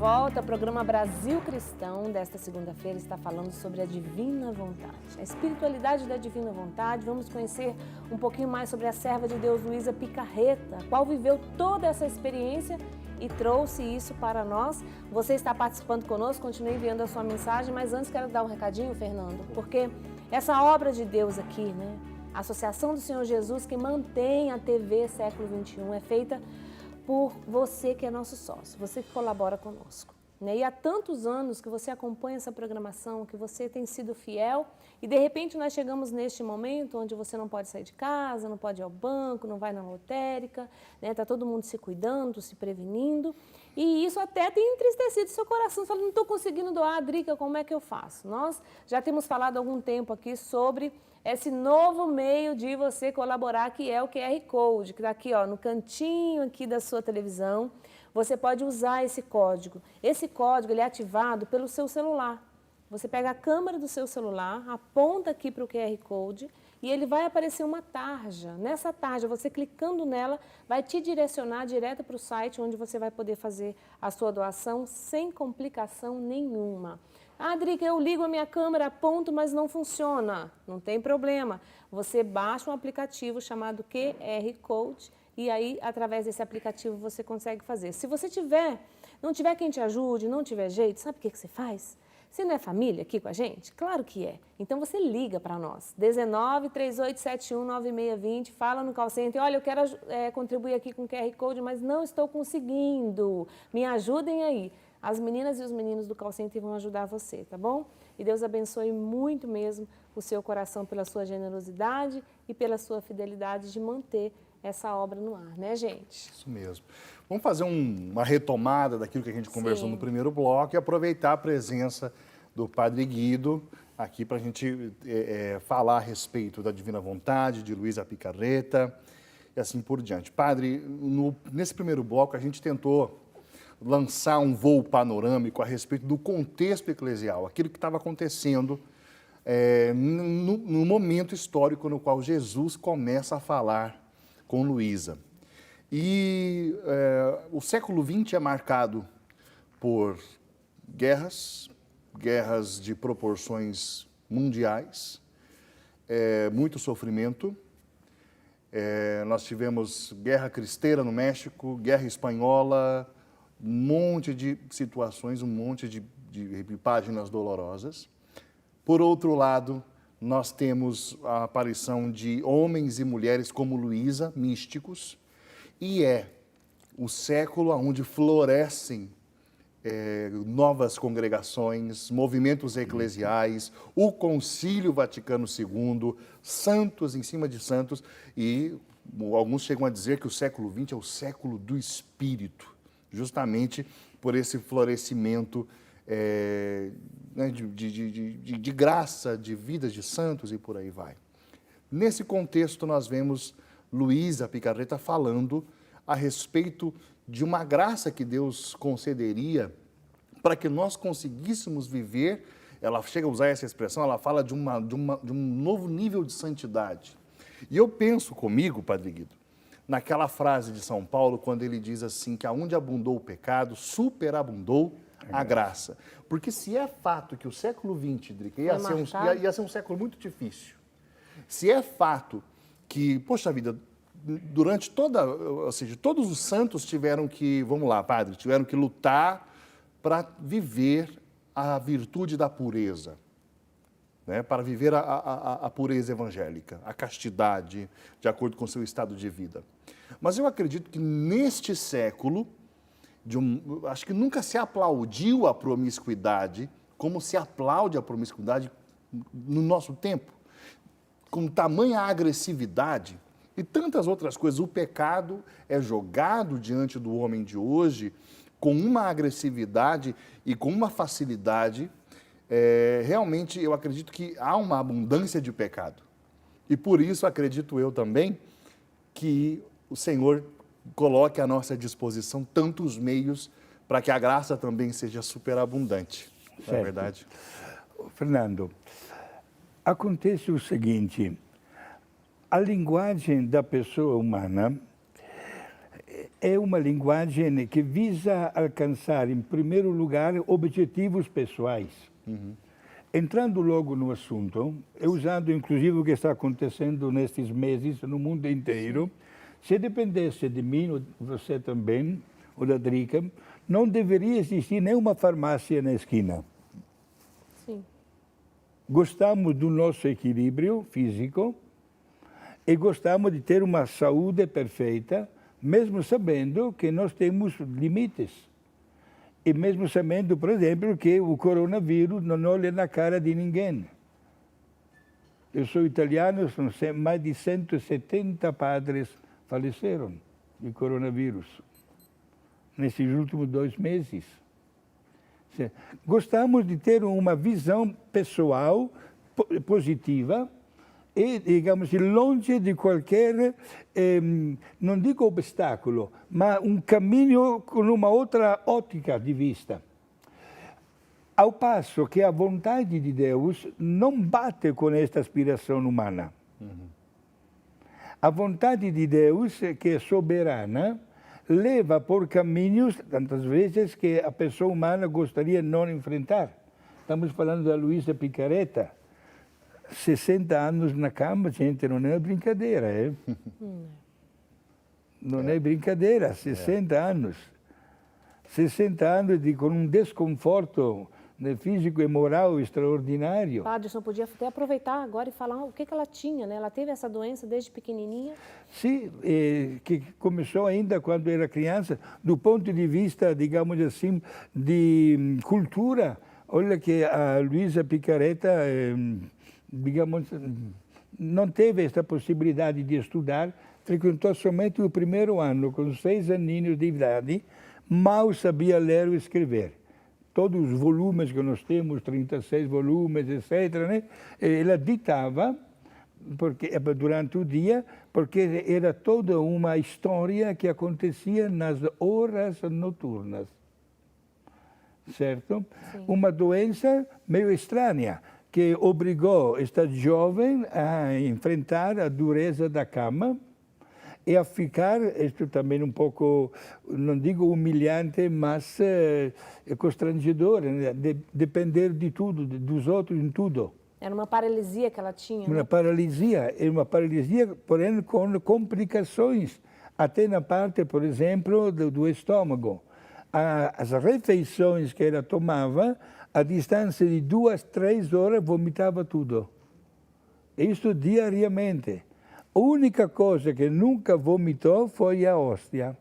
volta. O programa Brasil Cristão desta segunda-feira está falando sobre a Divina Vontade. A espiritualidade da Divina Vontade. Vamos conhecer um pouquinho mais sobre a serva de Deus, Luísa Picarreta, a qual viveu toda essa experiência e trouxe isso para nós. Você está participando conosco, continue enviando a sua mensagem, mas antes quero dar um recadinho, Fernando, porque essa obra de Deus aqui, né? A Associação do Senhor Jesus, que mantém a TV Século XXI, é feita por você que é nosso sócio, você que colabora conosco. E há tantos anos que você acompanha essa programação, que você tem sido fiel e de repente nós chegamos neste momento onde você não pode sair de casa, não pode ir ao banco, não vai na lotérica, está todo mundo se cuidando, se prevenindo e isso até tem entristecido seu coração, você fala, não estou conseguindo doar, Drica, como é que eu faço? Nós já temos falado há algum tempo aqui sobre esse novo meio de você colaborar, que é o QR Code, que está aqui no cantinho aqui da sua televisão. Você pode usar esse código. Esse código ele é ativado pelo seu celular. Você pega a câmera do seu celular, aponta aqui para o QR Code e ele vai aparecer uma tarja. Nessa tarja, você clicando nela, vai te direcionar direto para o site onde você vai poder fazer a sua doação sem complicação nenhuma. Ah, Drica, eu ligo a minha câmera, aponto, mas não funciona. Não tem problema. Você baixa um aplicativo chamado QR Code e aí, através desse aplicativo, você consegue fazer. Se você não tiver quem te ajude, não tiver jeito, sabe o que você faz? Você não é família aqui com a gente? Claro que é. Então, você liga para nós. 19 3871 9620, fala no call center, olha, eu quero contribuir aqui com o QR Code, mas não estou conseguindo. Me ajudem aí. As meninas e os meninos do call center vão ajudar você, tá bom? E Deus abençoe muito mesmo o seu coração pela sua generosidade e pela sua fidelidade de manter essa obra no ar, né, gente? Isso mesmo. Vamos fazer uma retomada daquilo que a gente conversou no primeiro bloco e aproveitar a presença do Padre Guido aqui para a gente falar a respeito da Divina Vontade, de Luísa Picarreta e assim por diante. Padre, nesse primeiro bloco a gente tentou lançar um voo panorâmico a respeito do contexto eclesial, aquilo que estava acontecendo no momento histórico no qual Jesus começa a falar com Luísa. E o século XX é marcado por guerras de proporções mundiais, muito sofrimento. Nós tivemos guerra cristeira no México, guerra espanhola, um monte de situações, um monte de páginas dolorosas. Por outro lado, nós temos a aparição de homens e mulheres como Luísa, místicos, e é o século onde florescem novas congregações, movimentos eclesiais, o Concílio Vaticano II, santos em cima de santos, e alguns chegam a dizer que o século XX é o século do Espírito, justamente por esse florescimento de graça, de vidas de santos e por aí vai. Nesse contexto, nós vemos Luísa Picarreta falando a respeito de uma graça que Deus concederia para que nós conseguíssemos viver, ela chega a usar essa expressão, ela fala de um novo nível de santidade. E eu penso comigo, Padre Guido, naquela frase de São Paulo, quando ele diz assim, que aonde abundou o pecado, superabundou a graça. Porque se é fato que o século XX, Drica, ia ser um século muito difícil, se é fato que, poxa vida, durante todos os santos tiveram que, vamos lá, padre, tiveram que lutar para viver a virtude da pureza, né? Para viver a pureza evangélica, a castidade, de acordo com o seu estado de vida. Mas eu acredito que neste século, acho que nunca se aplaudiu a promiscuidade como se aplaude a promiscuidade no nosso tempo, com tamanha agressividade e tantas outras coisas. O pecado é jogado diante do homem de hoje com uma agressividade e com uma facilidade. Realmente, eu acredito que há uma abundância de pecado. E por isso, acredito eu também, que o Senhor coloque à nossa disposição tantos meios para que a graça também seja superabundante. Não é verdade? Fernando, acontece o seguinte, a linguagem da pessoa humana é uma linguagem que visa alcançar, em primeiro lugar, objetivos pessoais. Entrando logo no assunto, usando inclusive o que está acontecendo nestes meses no mundo inteiro, se dependesse de mim, ou de você também, ou da Drica, não deveria existir nenhuma farmácia na esquina. Sim. Gostamos do nosso equilíbrio físico e gostamos de ter uma saúde perfeita, mesmo sabendo que nós temos limites. E mesmo sabendo, por exemplo, que o coronavírus não olha na cara de ninguém. Eu sou italiano, são mais de 170 padres faleceram de coronavírus nesses últimos 2 meses. Gostamos de ter uma visão pessoal positiva e, digamos, longe de qualquer, não digo obstáculo, mas um caminho com uma outra ótica de vista. Ao passo que a vontade de Deus não bate com esta aspiração humana. A vontade de Deus, que é soberana, leva por caminhos, tantas vezes, que a pessoa humana gostaria de não enfrentar. Estamos falando da Luísa Picarretta. 60 anos na cama, gente, não é brincadeira, é? Não é brincadeira, 60 anos. 60 anos com um desconforto físico e moral extraordinário. Padre, só podia até aproveitar agora e falar o que ela tinha, né? Ela teve essa doença desde pequenininha? Sim, que começou ainda quando era criança, do ponto de vista, digamos assim, de cultura. Olha que a Luísa Picarretta, digamos, não teve esta possibilidade de estudar, frequentou somente o primeiro ano, com 6 aninhos de idade, mal sabia ler ou escrever. Todos os volumes que nós temos, 36 volumes, etc., né? Ela ditava porque, durante o dia, porque era toda uma história que acontecia nas horas noturnas. Certo? Sim. Uma doença meio estranha, que obrigou esta jovem a enfrentar a dureza da cama e a ficar, isto também um pouco, não digo humilhante, mas constrangedor, né? Depender de tudo, dos outros em tudo. Era uma paralisia que ela tinha, Uma né? paralisia, porém com complicações, até na parte, por exemplo, do estômago. As refeições que ela tomava, a distância de 2, 3 horas, vomitava tudo. Isso diariamente. A única coisa que nunca vomitou foi a hóstia.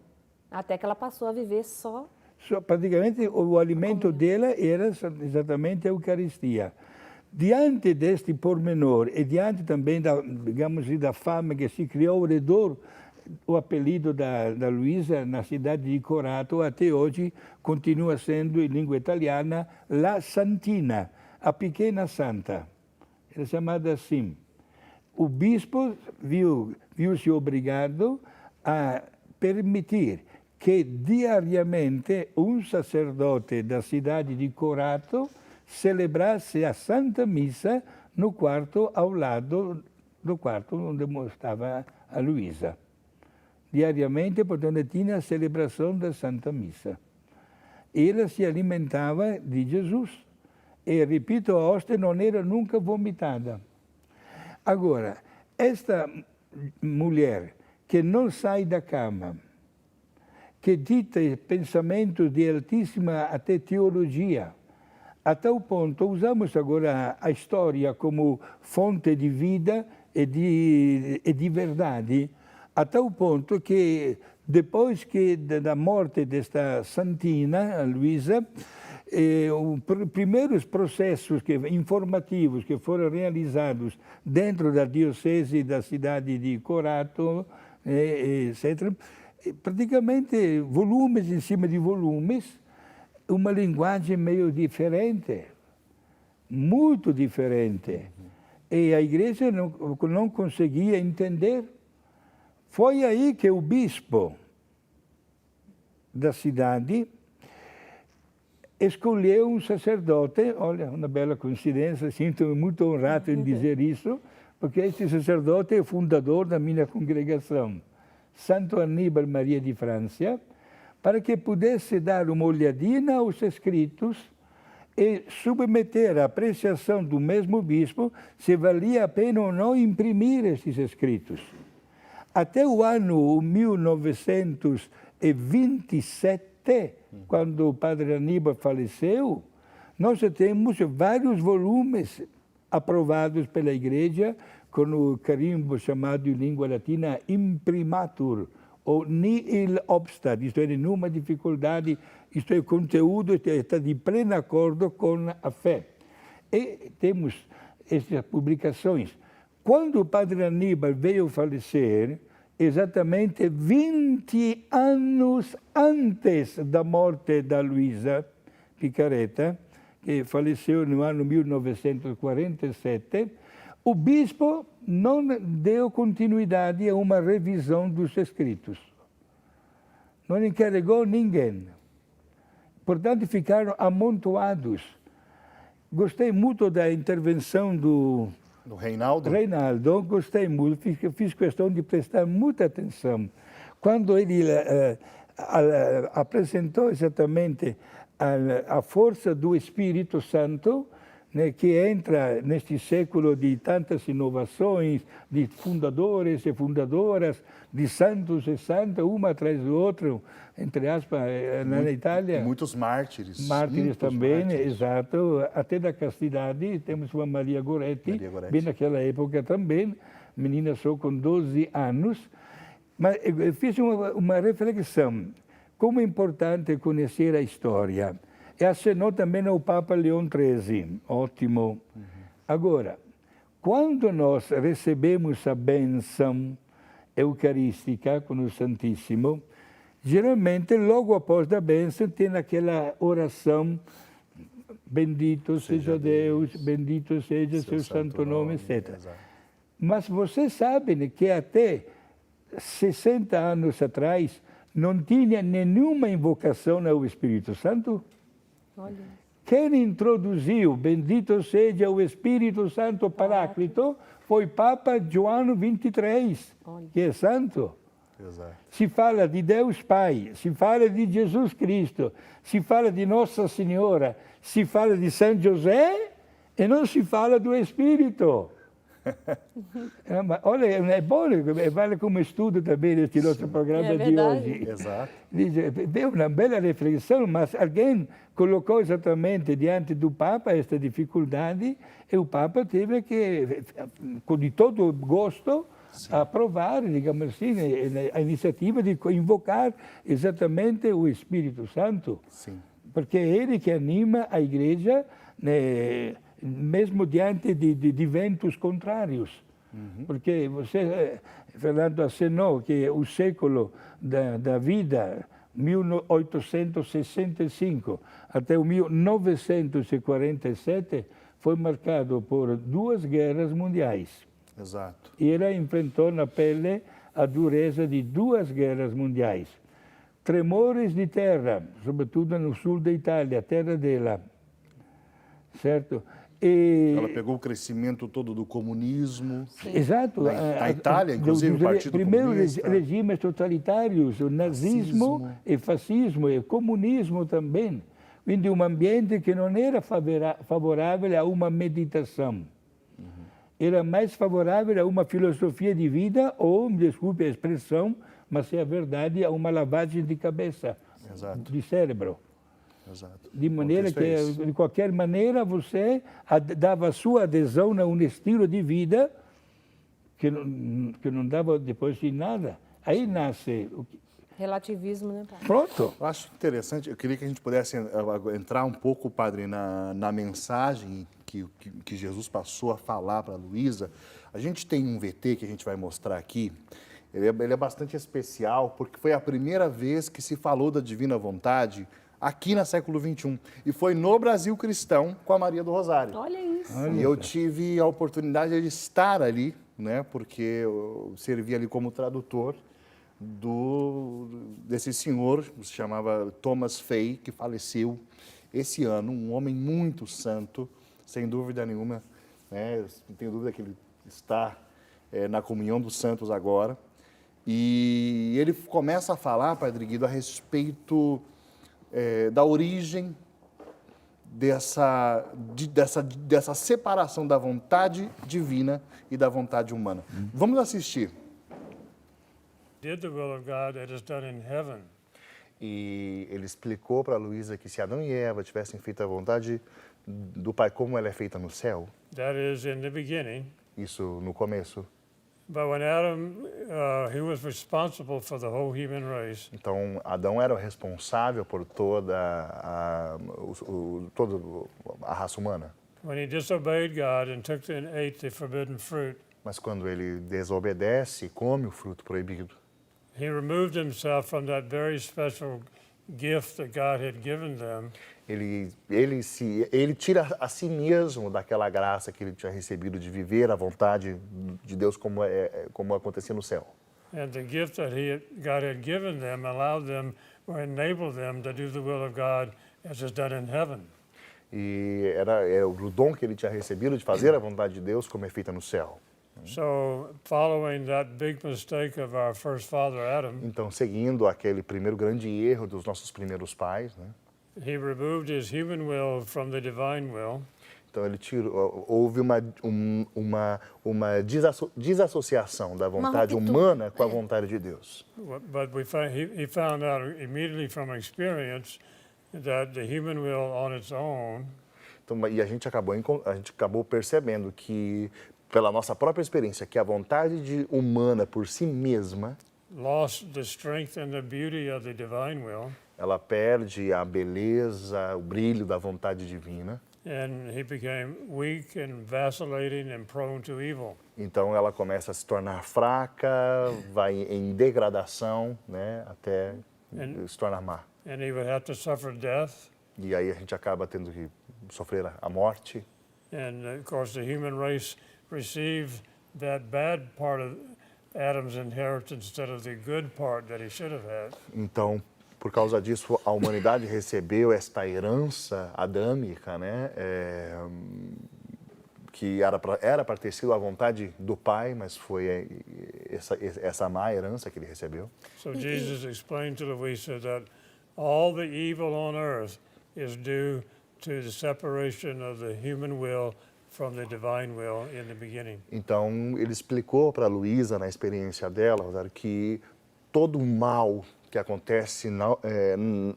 Até que ela passou a viver só... Praticamente o alimento dela era exatamente a Eucaristia. Diante deste pormenor e diante também da, digamos, da fama que se criou ao redor, o apelido da Luísa na cidade de Corato até hoje continua sendo, em língua italiana, La Santina, a pequena santa. Era chamada assim. O bispo viu-se obrigado a permitir que diariamente um sacerdote da cidade de Corato celebrasse a Santa Missa no quarto ao lado do quarto onde estava a Luísa. Diariamente, portanto, tinha a celebração da Santa Missa. Ela se alimentava de Jesus. E, repito, a hóstia não era nunca vomitada. Agora, esta mulher que não sai da cama, que dita pensamentos de altíssima até teologia, a tal ponto, usamos agora a história como fonte de vida e de verdade, a tal ponto que depois da morte desta santina, a Luísa, os primeiros processos informativos que foram realizados dentro da diocese da cidade de Corato, etc., praticamente volumes em cima de volumes, uma linguagem meio diferente, muito diferente. E a igreja não conseguia entender. Foi aí que o bispo da cidade escolheu um sacerdote, olha, uma bela coincidência, sinto-me muito honrado em dizer isso, porque este sacerdote é o fundador da minha congregação. Santo Aníbal Maria de França, para que pudesse dar uma olhadinha aos escritos e submeter à apreciação do mesmo bispo se valia a pena ou não imprimir esses escritos. Até o ano 1927, quando o padre Aníbal faleceu, nós temos vários volumes aprovados pela Igreja com o carimbo chamado em língua latina imprimatur, ou nihil obstat, isto é, nenhuma dificuldade, isto é, o conteúdo está de pleno acordo com a fé. E temos essas publicações. Quando o padre Aníbal veio falecer, exatamente 20 anos antes da morte da Luísa Picarreta, que faleceu no ano 1947, o bispo não deu continuidade a uma revisão dos escritos. Não encarregou ninguém. Portanto, ficaram amontoados. Gostei muito da intervenção do Reinaldo? Reinaldo, gostei muito, fiz questão de prestar muita atenção. Quando ele apresentou exatamente a força do Espírito Santo, né, que entra neste século de tantas inovações, de fundadores e fundadoras, de santos e santas, uma atrás do outro, entre aspas, na Itália. Muitos mártires. Mártires também, mártires. Exato. Até da castidade, temos uma Maria Goretti, bem naquela época também, menina só com 12 anos. Mas eu fiz uma reflexão. Como é importante conhecer a história. E acenou também ao Papa Leão XIII. Ótimo. Agora, quando nós recebemos a bênção eucarística com o Santíssimo, geralmente, logo após a bênção, tem aquela oração: bendito seja Deus, bendito seja seu santo nome, etc. Exato. Mas vocês sabem que até 60 anos atrás não tinha nenhuma invocação ao Espírito Santo? Olha. Quem introduziu bendito seja o Espírito Santo Paráclito foi Papa João XXIII, que é santo. Exato. Se fala de Deus Pai, se fala de Jesus Cristo, se fala de Nossa Senhora, se fala de São José e não se fala do Espírito. Olha, é bom, vale como estudo também este nosso programa de hoje. Exato. Deu uma bela reflexão, mas alguém colocou exatamente diante do Papa esta dificuldade e o Papa teve que, de todo gosto, aprovar, digamos assim, a iniciativa de invocar exatamente o Espírito Santo. Sim. Porque é ele que anima a Igreja, né, mesmo diante de ventos contrários. Porque você, Fernando, acenou que o século da vida, 1865 até o 1947, foi marcado por 2 guerras mundiais. Exato. E ela enfrentou na pele a dureza de 2 guerras mundiais. Tremores de terra, sobretudo no sul da Itália, a terra dela. Certo? Ela pegou o crescimento todo do comunismo. Sim. Exato. Na Itália, inclusive, o Partido Comunista. Primeiros regimes totalitários, o nazismo e fascismo, e comunismo também. Quindi um ambiente que não era favorável a uma meditação. Era mais favorável a uma filosofia de vida ou, me desculpe a expressão, mas é a verdade, a uma lavagem de cabeça, exato, de cérebro. Exato. De maneira que, de qualquer maneira, você dava a sua adesão a um estilo de vida que não dava depois de nada. Aí nasce o relativismo, né, padre? Pronto. Eu acho interessante, eu queria que a gente pudesse entrar um pouco, padre, na mensagem que Jesus passou a falar para a Luísa. A gente tem um VT que a gente vai mostrar aqui. Ele é bastante especial, porque foi a primeira vez que se falou da Divina Vontade aqui no século XXI. E foi no Brasil Cristão com a Maria do Rosário. Olha isso. E eu tive a oportunidade de estar ali, né, porque eu servi ali como tradutor desse senhor, se chamava Thomas Fay, que faleceu esse ano, um homem muito santo, sem dúvida nenhuma, né, não tenho dúvida que ele está na comunhão dos santos agora. E ele começa a falar, Padre Guido, a respeito da origem dessa separação da vontade divina e da vontade humana. Vamos assistir. Did the will of God that is done in heaven. E ele explicou para Luísa que se Adão e Eva tivessem feito a vontade do Pai como ela é feita no céu, That is in the beginning. isso no começo. But when Adam, he was responsible for the whole human race. Então, Adão era o responsável por toda a raça humana. When he disobeyed God and took and ate the forbidden fruit, Mas quando ele desobedece e come o fruto proibido, he removed himself from that very special gift that God had given them. ele tira a si mesmo daquela graça que ele tinha recebido de viver a vontade de Deus como acontecia no céu. And the gift that God had given them allowed them or enabled them to do the will of God as is done in heaven. E era o dom que ele tinha recebido de fazer a vontade de Deus como é feita no céu. So, following that big mistake of our first father Adam, Então, seguindo aquele primeiro grande erro dos nossos primeiros pais, né? he removed his human will from the divine will. Então ele houve uma desassociação da vontade ruptura, humana com a vontade de Deus. But he found out immediately from experience that the human will on its own Então, e a gente acabou percebendo que, pela nossa própria experiência, que a vontade humana por si mesma, lost the strength and the beauty of the divine will, ela perde a beleza, o brilho da vontade divina. and he became weak and vacillating and prone to evil. Então ela começa a se tornar fraca, vai em degradação, né, até se tornar má. And he would have to suffer death. E aí a gente acaba tendo que sofrer a morte. And of course, the human race received that bad part of Adam's inheritance instead of the good part that he should have had. Então, por causa disso, a humanidade recebeu esta herança adâmica, né, que era para ter sido a vontade do Pai, mas foi essa má herança que ele recebeu. So Jesus explained to Louisa that all the evil on earth is due to the separation of the human will from the divine will in the beginning. Então, ele explicou para Luísa, na experiência dela, que todo o mal que acontece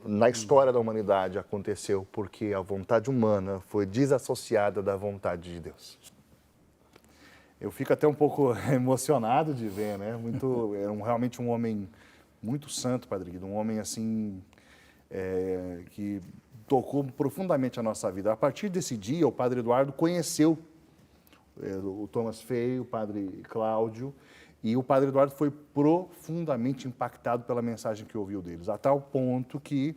na história da humanidade aconteceu porque a vontade humana foi desassociada da vontade de Deus. Eu fico até um pouco emocionado de ver, né? Realmente um homem muito santo, Padre Guido, um homem assim que tocou profundamente a nossa vida. A partir desse dia, o Padre Eduardo conheceu o Thomas Fay, o Padre Cláudio, e o Padre Eduardo foi profundamente impactado pela mensagem que ouviu deles, a tal ponto que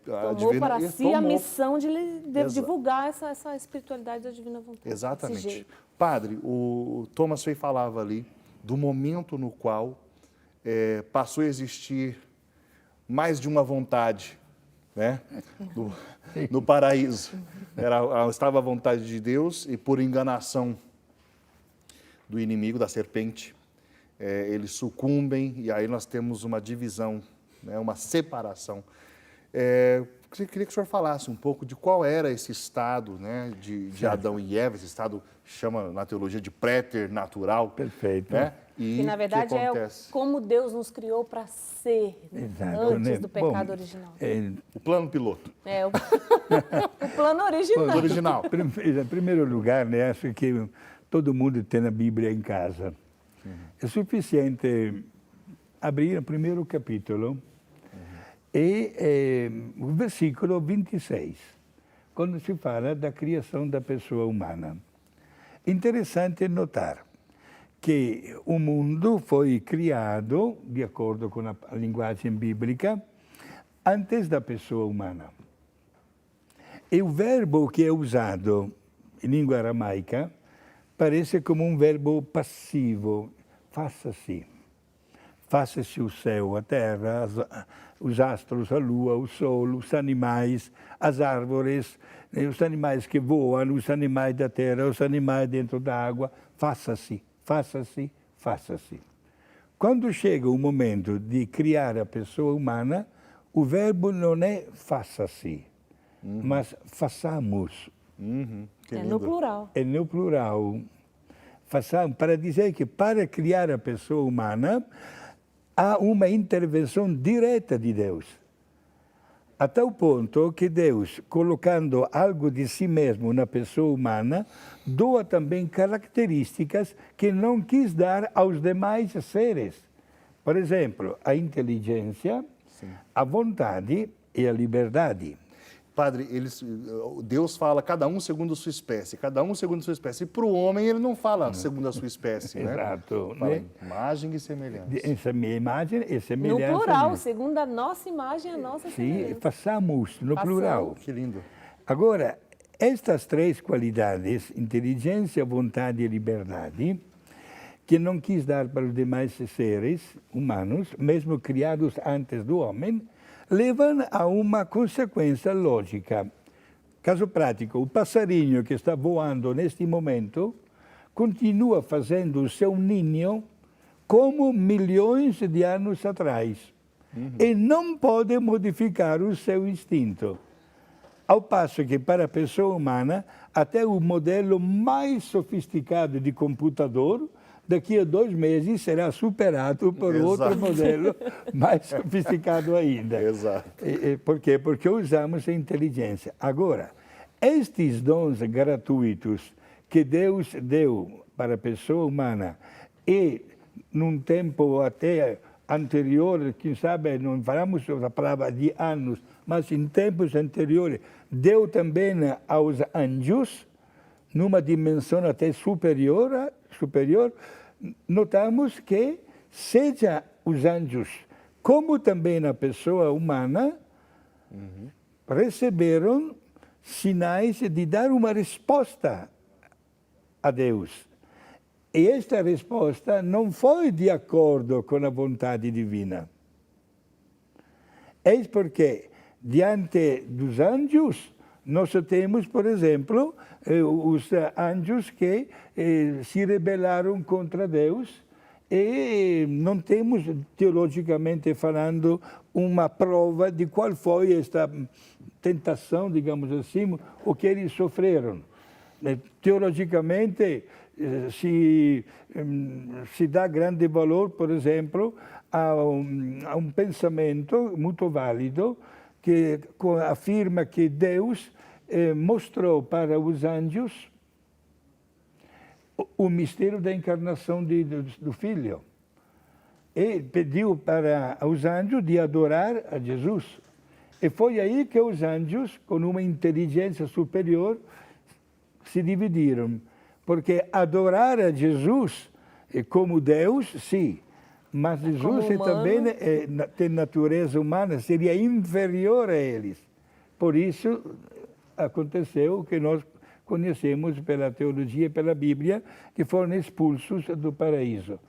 tomou para si a missão de divulgar essa espiritualidade da divina vontade. Exatamente. Padre, o Thomas Fay falava ali do momento no qual passou a existir mais de uma vontade, né? No paraíso. Estava a vontade de Deus e, por enganação do inimigo, da serpente, eles sucumbem e aí nós temos uma divisão, né? Uma separação. Queria que o senhor falasse um pouco de qual era esse estado, né, de Adão e Eva, esse estado chama na teologia de préter-natural. Perfeito. Né? Que, na verdade, como Deus nos criou para ser, antes do pecado original. O plano piloto. O plano original. Em primeiro lugar, né, acho que todo mundo tem a Bíblia em casa. É suficiente abrir o primeiro capítulo e o versículo 26, quando se fala da criação da pessoa humana. Interessante notar que o mundo foi criado, de acordo com a linguagem bíblica, antes da pessoa humana. E o verbo que é usado em língua aramaica parece como um verbo passivo. Faça-se. Faça-se o céu, a terra, os astros, a lua, o sol, os animais, as árvores, os animais que voam, os animais da terra, os animais dentro da água. Faça-se, faça-se, faça-se. Quando chega o momento de criar a pessoa humana, o verbo não é faça-se, mas façamos. Que É lindo. no plural. É no plural. Façamos, para dizer que para criar a pessoa humana, há uma intervenção direta de Deus. A tal ponto que Deus, colocando algo de si mesmo na pessoa humana, doa também características que não quis dar aos demais seres. Por exemplo, a inteligência, a vontade e a liberdade. Padre, Deus fala cada um segundo a sua espécie, cada um segundo a sua espécie. E para o homem ele não fala segundo a sua espécie, né? Exato. Fala Né? imagem e semelhança. Essa minha imagem e No semelhança. plural, minha. segundo a nossa imagem, a nossa Sim, semelhança. façamos no Façamos. plural. Que lindo. Agora, estas três qualidades, inteligência, vontade e liberdade, que não quis dar para os demais seres humanos, mesmo criados antes do homem, levam a uma consequência lógica. Caso prático, o passarinho que está voando neste momento continua fazendo o seu ninho como milhões de anos atrás e não pode modificar o seu instinto. Ao passo que para a pessoa humana, até o modelo mais sofisticado de computador, daqui a 2 meses será superado por outro Exato. modelo mais sofisticado ainda. Exato. Por quê? Porque usamos a inteligência. Agora, estes dons gratuitos que Deus deu para a pessoa humana e num tempo até anterior, quem sabe, não falamos a palavra de anos, mas em tempos anteriores, deu também aos anjos, numa dimensão até superior, notamos que, seja os anjos, como também a pessoa humana, receberam sinais de dar uma resposta a Deus. E esta resposta não foi de acordo com a vontade divina. Eis porque, diante dos anjos, nós temos, por exemplo, os anjos que se rebelaram contra Deus e não temos, teologicamente falando, uma prova de qual foi esta tentação, digamos assim, o que eles sofreram. Teologicamente, se dá grande valor, por exemplo, a um pensamento muito válido que afirma que Deus mostrou para os anjos o mistério da encarnação do Filho. E pediu para os anjos de adorar a Jesus. E foi aí que os anjos, com uma inteligência superior, se dividiram. Porque adorar a Jesus como Deus, sim, mas Jesus também tem natureza humana, seria inferior a eles. Por isso, aconteceu o que nós conhecemos pela teologia e pela Bíblia, que foram expulsos do paraíso.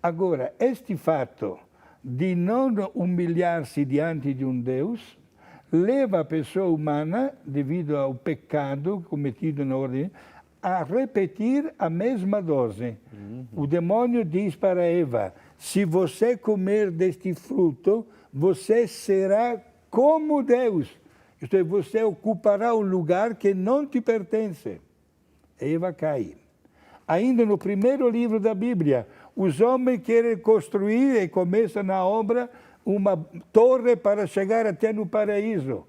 Agora, este fato de não humilhar-se diante de um Deus, leva a pessoa humana, devido ao pecado cometido na ordem, a repetir a mesma dose. O demônio diz para Eva, se você comer deste fruto, você será como Deus. Isto é, você ocupará um lugar que não te pertence. Eva cai. Ainda no primeiro livro da Bíblia, os homens querem construir e começam na obra uma torre para chegar até no paraíso.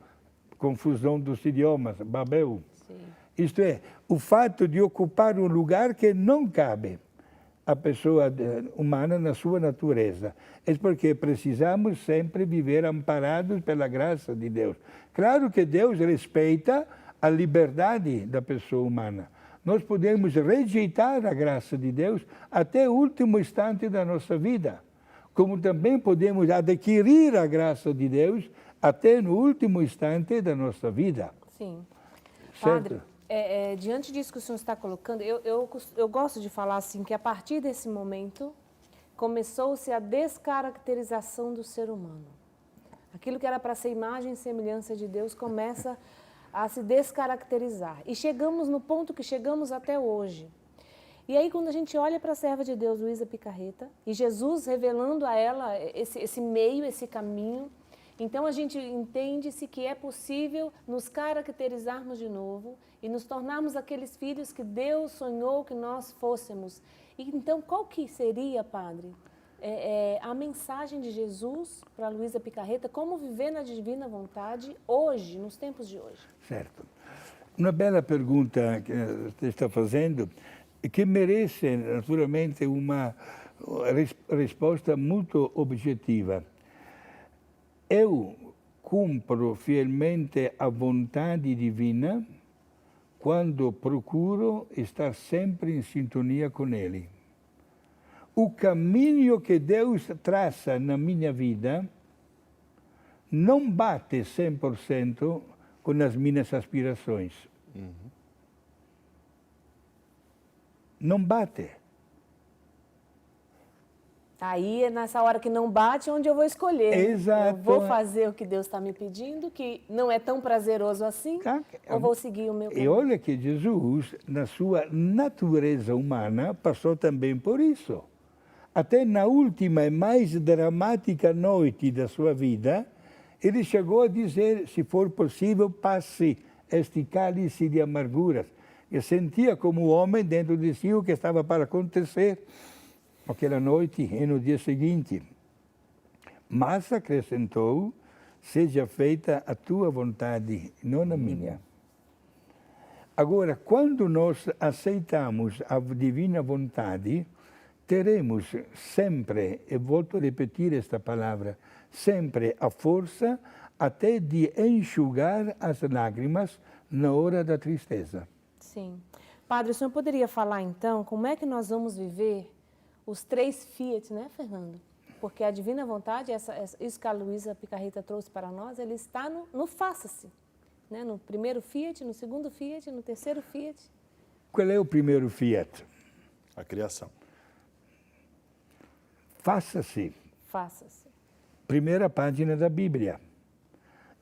Confusão dos idiomas, Babel. Sim. Isto é, o fato de ocupar um lugar que não cabe à pessoa humana na sua natureza. É porque precisamos sempre viver amparados pela graça de Deus. Claro que Deus respeita a liberdade da pessoa humana. Nós podemos rejeitar a graça de Deus até o último instante da nossa vida. Como também podemos adquirir a graça de Deus até no último instante da nossa vida. Sim. Certo? Padre, diante disso que o senhor está colocando, eu gosto de falar assim, que a partir desse momento começou-se a descaracterização do ser humano. Aquilo que era para ser imagem e semelhança de Deus começa a se descaracterizar. E chegamos no ponto que chegamos até hoje. E aí, quando a gente olha para a serva de Deus, Luísa Picarreta, e Jesus revelando a ela esse meio, esse caminho, então a gente entende-se que é possível nos caracterizarmos de novo e nos tornarmos aqueles filhos que Deus sonhou que nós fôssemos. E então, qual que seria, Padre, a mensagem de Jesus para Luísa Picarreta, como viver na divina vontade hoje, nos tempos de hoje? Certo. Uma bela pergunta que você está fazendo, que merece, naturalmente, uma risposta muito objetiva. Eu cumpro fielmente a vontade divina quando procuro estar sempre em sintonia com Ele. O caminho que Deus traça na minha vida não bate 100% com as minhas aspirações. Não bate. Aí é nessa hora que não bate onde eu vou escolher. Exato. Eu vou fazer o que Deus está me pedindo, que não é tão prazeroso assim, ou vou seguir o meu caminho? E olha que Jesus, na sua natureza humana, passou também por isso. Até na última e mais dramática noite da sua vida, ele chegou a dizer, se for possível, passe este cálice de amarguras. E sentia como homem dentro de si o que estava para acontecer aquela noite e no dia seguinte. Mas acrescentou, seja feita a tua vontade, não a minha. Agora, quando nós aceitamos a divina vontade, teremos sempre, e volto a repetir esta palavra, sempre a força até de enxugar as lágrimas na hora da tristeza. Sim. Padre, o senhor poderia falar então como é que nós vamos viver os 3 Fiat, né, Fernando? Porque a divina vontade, isso que a Luísa Picarreta trouxe para nós, ele está no faça-se. Né? No primeiro Fiat, no segundo Fiat, no terceiro Fiat. Qual é o primeiro Fiat? A criação. Faça-se. Faça-se. Primeira página da Bíblia.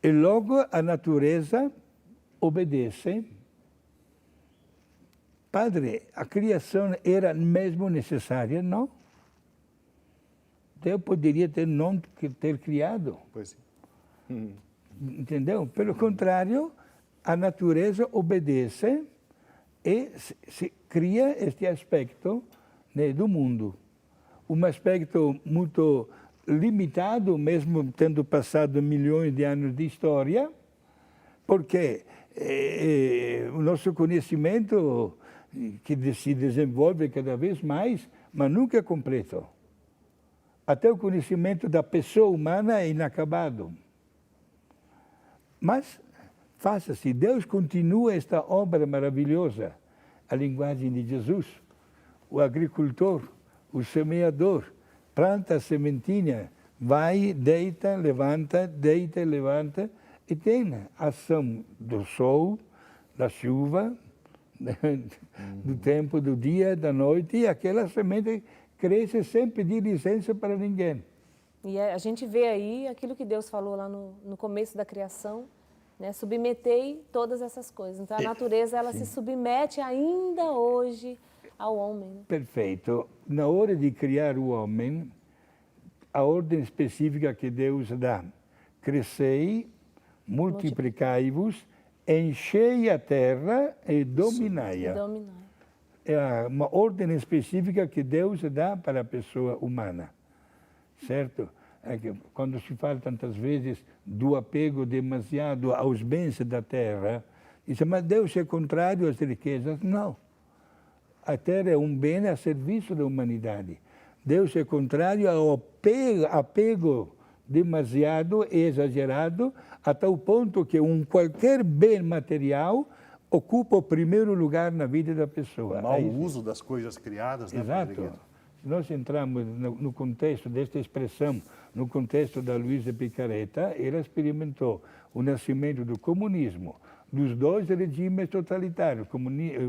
E logo a natureza obedece. Padre, a criação era mesmo necessária? Não. Deus poderia não ter criado. Pois é. Entendeu? Pelo contrário, a natureza obedece e se cria este aspecto, né, do mundo. Um aspecto muito limitado, mesmo tendo passado milhões de anos de história, porque o nosso conhecimento que se desenvolve cada vez mais, mas nunca é completo. Até o conhecimento da pessoa humana é inacabado. Mas faça-se, Deus continua esta obra maravilhosa, a linguagem de Jesus. O agricultor, o semeador, planta a sementinha, vai, deita, levanta, e tem a ação do sol, da chuva, do tempo, do dia, da noite, e aquela semente cresce sem pedir licença para ninguém. E a gente vê aí aquilo que Deus falou lá no começo da criação, né? Submetei todas essas coisas. Então a natureza, ela se submete ainda hoje ao homem. Né? Perfeito. Na hora de criar o homem, a ordem específica que Deus dá, crescei, multiplicai-vos, enchei a terra e dominai-a. É uma ordem específica que Deus dá para a pessoa humana, certo? É que quando se fala tantas vezes do apego demasiado aos bens da terra, diz, mas Deus é contrário às riquezas. Não. A terra é um bem a serviço da humanidade. Deus é contrário ao apego demasiado e exagerado, a tal ponto que qualquer bem material ocupa o primeiro lugar na vida da pessoa. O mau uso das coisas criadas, né? Exato. Se nós entramos no contexto desta expressão, no contexto da Luísa Picarreta, ela experimentou o nascimento do comunismo, dos 2 regimes totalitários,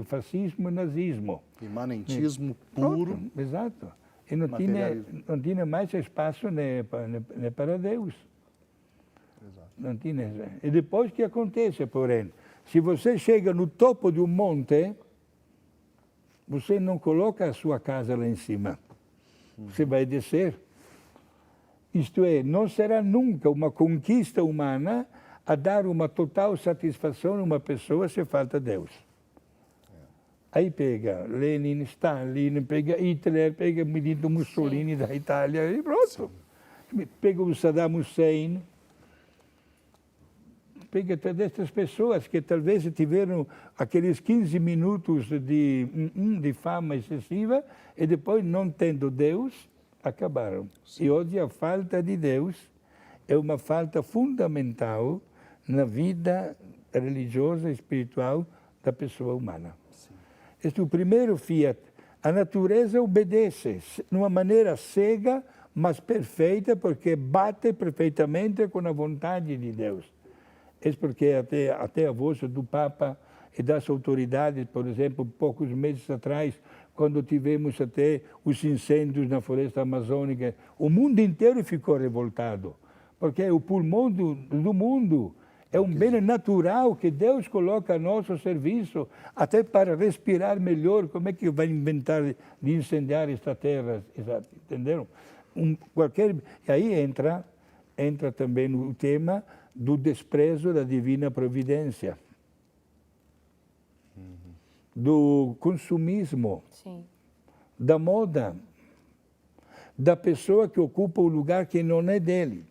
fascismo e nazismo. Imanentismo puro. Pronto, exato. E não tinha mais espaço para Deus. Exato. Não tinha. E depois o que acontece, porém? Se você chega no topo de um monte, Você não coloca a sua casa lá em cima. Você vai descer. Isto é, não será nunca uma conquista humana a dar uma total satisfação a uma pessoa se falta Deus. Aí pega Lenin, Stalin, pega Hitler, pega Benito Mussolini da Itália e pronto. Pega o Saddam Hussein. Pega todas estas pessoas que talvez tiveram aqueles 15 minutos de fama excessiva e depois, não tendo Deus, acabaram. E hoje a falta de Deus é uma falta fundamental na vida religiosa e espiritual da pessoa humana. Este é o primeiro fiat. A natureza obedece de uma maneira cega, mas perfeita, porque bate perfeitamente com a vontade de Deus. É porque até a voz do Papa e das autoridades, por exemplo, poucos meses atrás, quando tivemos até os incêndios na floresta amazônica, o mundo inteiro ficou revoltado, porque é o pulmão do mundo. É um bem natural que Deus coloca a nosso serviço, até para respirar melhor. Como é que vai inventar de incendiar esta terra? Entenderam? E aí entra também o tema do desprezo da divina providência, do consumismo, da moda, da pessoa que ocupa o lugar que não é dele.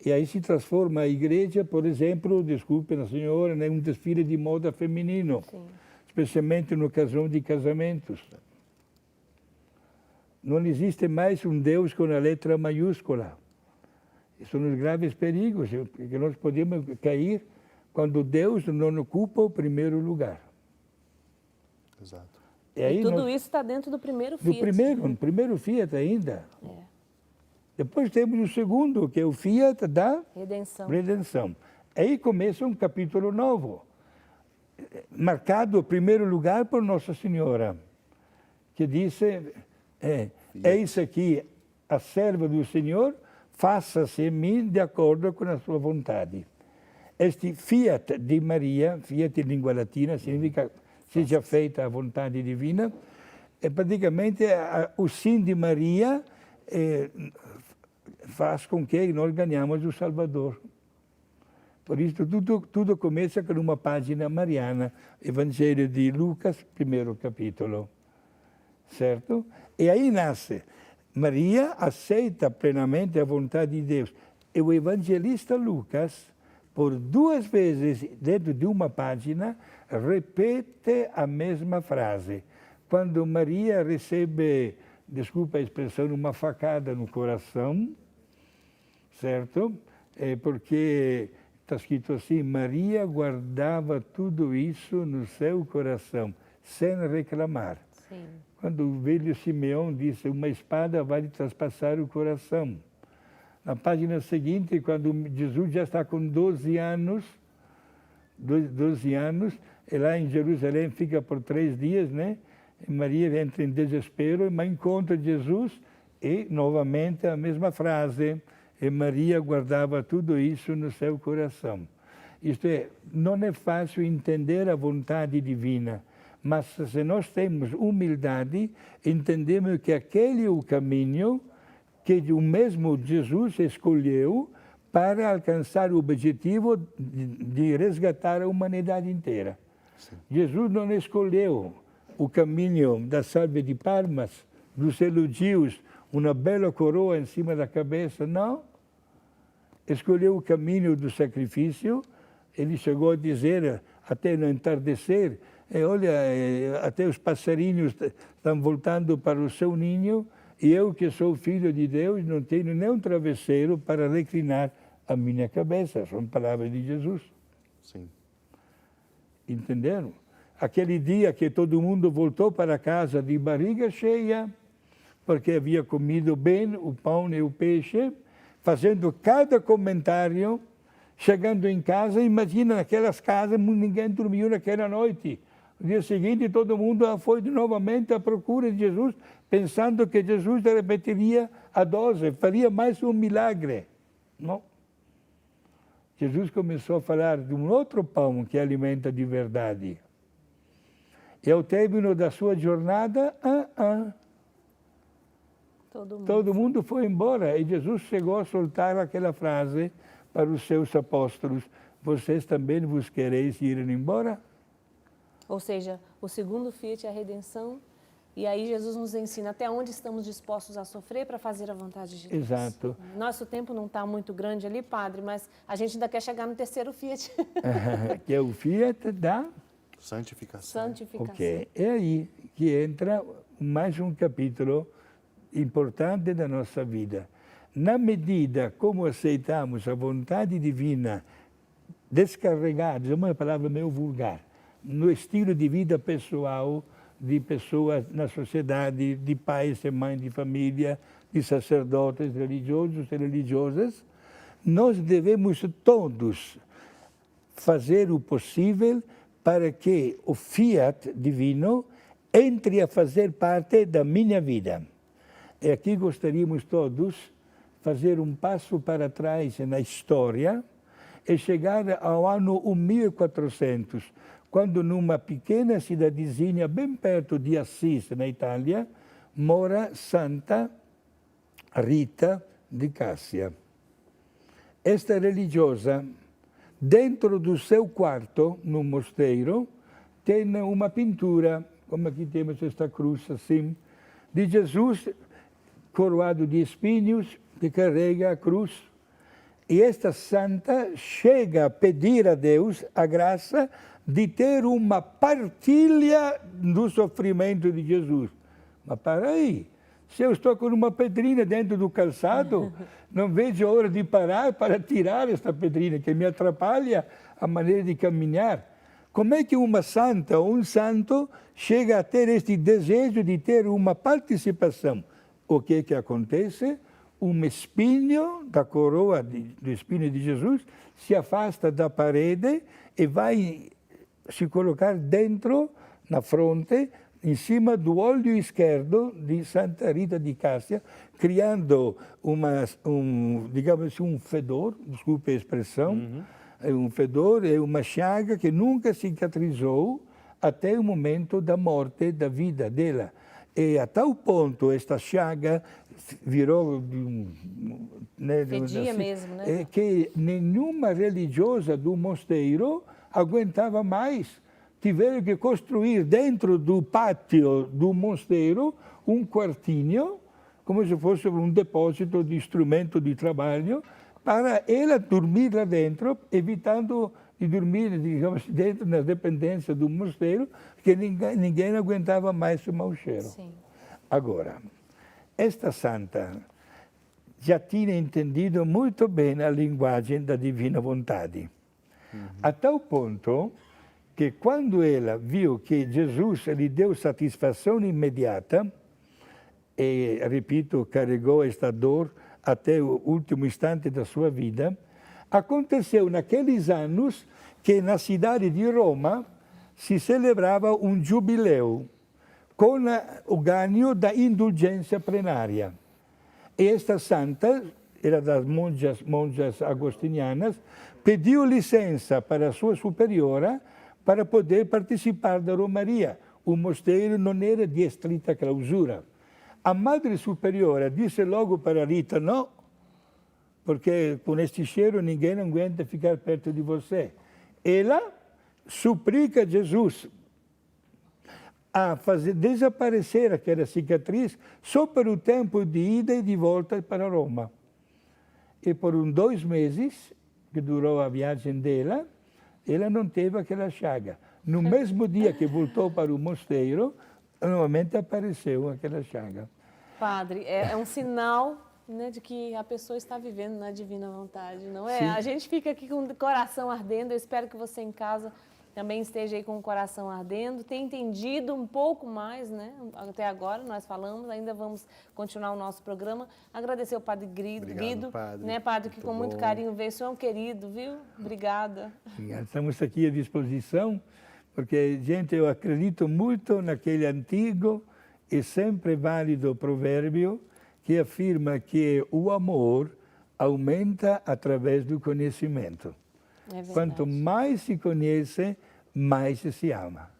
E aí se transforma a igreja, por exemplo, desculpe a senhora, em um desfile de moda feminino, especialmente na ocasião de casamentos. Não existe mais um Deus com a letra maiúscula. São os graves perigos que nós podemos cair quando Deus não ocupa o primeiro lugar. Exato. E tudo isso está dentro do primeiro fiat. No primeiro fiat ainda. Depois temos o segundo, que é o fiat da redenção. Aí começa um capítulo novo, marcado em primeiro lugar por Nossa Senhora, que disse, eis aqui a serva do Senhor, faça-se em mim de acordo com a sua vontade. Este fiat de Maria, fiat em língua latina, significa seja feita a vontade divina, é praticamente o sim de Maria faz com que nós ganhamos o Salvador. Por isso, tudo começa com uma página mariana, Evangelho de Lucas, primeiro capítulo. Certo? E aí nasce. Maria aceita plenamente a vontade de Deus. E o evangelista Lucas, por 2 vezes dentro de uma página, repete a mesma frase. Quando Maria recebe, desculpa a expressão, uma facada no coração, certo? É porque está escrito assim, Maria guardava tudo isso no seu coração, sem reclamar. Sim. Quando o velho Simeão disse, uma espada vai lhe traspassar o coração. Na página seguinte, quando Jesus já está com 12 anos, e lá em Jerusalém fica por 3 dias, né? E Maria entra em desespero, mas encontra Jesus e, novamente, a mesma frase. E Maria guardava tudo isso no seu coração. Isto é, não é fácil entender a vontade divina. Mas se nós temos humildade, entendemos que aquele é o caminho que o mesmo Jesus escolheu para alcançar o objetivo de resgatar a humanidade inteira. Sim. Jesus não escolheu o caminho da salva de palmas, dos elogios, uma bela coroa em cima da cabeça, não. Escolheu o caminho do sacrifício. Ele chegou a dizer, até no entardecer, olha, até os passarinhos estão voltando para o seu ninho e eu, que sou filho de Deus, não tenho nem um travesseiro para reclinar a minha cabeça. São palavras de Jesus. Sim. Entenderam? Aquele dia que todo mundo voltou para casa de barriga cheia, porque havia comido bem o pão e o peixe, fazendo cada comentário, chegando em casa, imagina naquelas casas, ninguém dormiu naquela noite. No dia seguinte, todo mundo foi novamente à procura de Jesus, pensando que Jesus repetiria a dose, faria mais um milagre. Não. Jesus começou a falar de um outro pão que alimenta de verdade. E ao término da sua jornada, todo mundo foi embora. E Jesus chegou a soltar aquela frase para os seus apóstolos: vocês também vos quereis ir embora? Ou seja, o segundo fiat é a redenção. E aí Jesus nos ensina até onde estamos dispostos a sofrer para fazer a vontade de Deus. Exato. Nosso tempo não está muito grande ali, padre, mas a gente ainda quer chegar no terceiro fiat. Que é o fiat da Santificação. Santificação. Ok, é aí que entra mais um capítulo importante da nossa vida. Na medida como aceitamos a vontade divina descarregada, é uma palavra meio vulgar, no estilo de vida pessoal de pessoas na sociedade, de pais e mães de família, de sacerdotes religiosos e religiosas, nós devemos todos fazer o possível para que o fiat divino entre a fazer parte da minha vida. E aqui gostaríamos todos fazer um passo para trás na história e chegar ao ano 1400, quando numa pequena cidadezinha bem perto de Assis, na Itália, mora Santa Rita de Cássia. Esta religiosa, dentro do seu quarto, no mosteiro, tem uma pintura, como aqui temos esta cruz assim, de Jesus coroado de espinhos, que carrega a cruz. E esta santa chega a pedir a Deus a graça de ter uma partilha do sofrimento de Jesus. Mas para aí, se eu estou com uma pedrinha dentro do calçado, não vejo a hora de parar para tirar esta pedrinha, que me atrapalha a maneira de caminhar. Como é que uma santa ou um santo chega a ter este desejo de ter uma participação? O que é que acontece? Um espinho da coroa do espinho de Jesus se afasta da parede e vai se colocar dentro, na fronte, em cima do olho esquerdo de Santa Rita de Cássia, criando digamos assim, um fedor, desculpe a expressão, um fedor e uma chaga que nunca cicatrizou até o momento da morte, da vida dela. E a tal ponto esta chaga virou fedia mesmo, né? Que nenhuma religiosa do mosteiro aguentava mais. Tiveram que construir dentro do pátio do mosteiro um quartinho, como se fosse um depósito de instrumento de trabalho, para ela dormir lá dentro, evitando de dormir, digamos, dentro das dependências do mosteiro, porque ninguém aguentava mais o mau cheiro. Sim. Agora, esta santa já tinha entendido muito bem a linguagem da divina vontade. A tal ponto que quando ela viu que Jesus lhe deu satisfação imediata, e, repito, carregou esta dor até o último instante da sua vida, aconteceu naqueles anos que na cidade de Roma se celebrava um jubileu com o ganho da indulgência plenária. E esta santa, era das monjas agostinianas, pediu licença para a sua superiora para poder participar da romaria. O mosteiro não era de estrita clausura. A madre superiora disse logo para Rita: não, porque com este cheiro ninguém aguenta ficar perto de você. Ela suplica Jesus a fazer desaparecer aquela cicatriz só para o tempo de ida e de volta para Roma. E por 2 meses, que durou a viagem dela, ela não teve aquela chaga. No mesmo dia que voltou para o mosteiro, novamente apareceu aquela chaga. Padre, é um sinal, né, de que a pessoa está vivendo na divina vontade, não é? Sim. A gente fica aqui com o coração ardendo. Eu espero que você em casa também esteja aí com o coração ardendo, tenha entendido um pouco mais, né? Até agora nós falamos, ainda vamos continuar o nosso programa. Agradecer ao Padre Guido, padre. né, Padre, que Muito com muito bom. carinho veio. O senhor é um querido, viu? Obrigada. Estamos aqui à disposição, porque, gente, eu acredito muito naquele antigo e sempre válido provérbio que afirma que o amor aumenta através do conhecimento. É verdade. Quanto mais se conhece, mais se ama.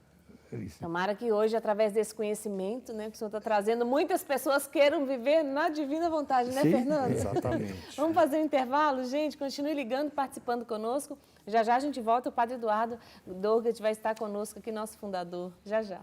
Tomara que hoje, através desse conhecimento, né, que o senhor está trazendo, muitas pessoas queiram viver na divina vontade, né, Sim, Fernando? Exatamente. Vamos fazer um intervalo, gente? Continue ligando, participando conosco. Já já a gente volta, o Padre Eduardo Dorgat vai estar conosco aqui, nosso fundador. Já já.